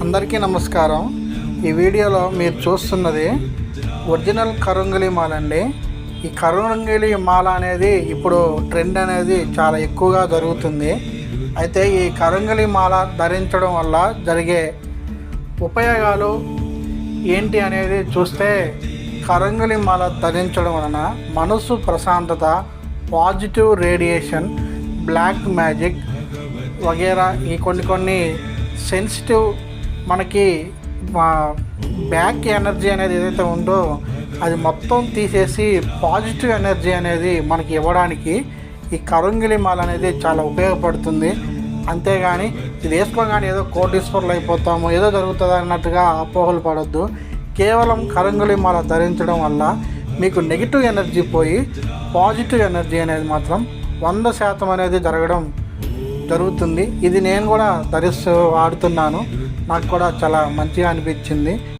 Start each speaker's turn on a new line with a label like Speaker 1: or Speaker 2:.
Speaker 1: అందరికీ నమస్కారం. ఈ వీడియోలో మీరు చూస్తున్నది ఒరిజినల్ కరుంగలి మాల అండి. ఈ కరుంగలి మాల అనేది ఇప్పుడు ట్రెండ్ అనేది చాలా ఎక్కువగా జరుగుతుంది. అయితే ఈ కరుంగలి మాల ధరించడం వల్ల జరిగే ఉపయోగాలు ఏంటి అనేది చూస్తే, కరుంగలి మాల ధరించడం వలన మనసు ప్రశాంతత, పాజిటివ్ రేడియేషన్, బ్లాక్ మ్యాజిక్ వగేరా ఈ కొన్ని సెన్సిటివ్ మనకి బ్యాక్ ఎనర్జీ అనేది ఏదైతే ఉందో అది మొత్తం తీసేసి పాజిటివ్ ఎనర్జీ అనేది మనకి ఇవ్వడానికి ఈ కరుంగలి మాల అనేది చాలా ఉపయోగపడుతుంది. అంతేగాని ఇది వేసుకోగానే ఏదో కోటీశ్వరులు అయిపోతాము, ఏదో జరుగుతుంది అన్నట్టుగా అపోహలు పడొద్దు. కేవలం కరుంగలి మాల ధరించడం వల్ల మీకు నెగిటివ్ ఎనర్జీ పోయి పాజిటివ్ ఎనర్జీ అనేది మాత్రం 100% అనేది జరుగుతుంది. ఇది నేను కూడా వాడుతున్నాను. నాకు కూడా చాలా మంచిగా అనిపించింది.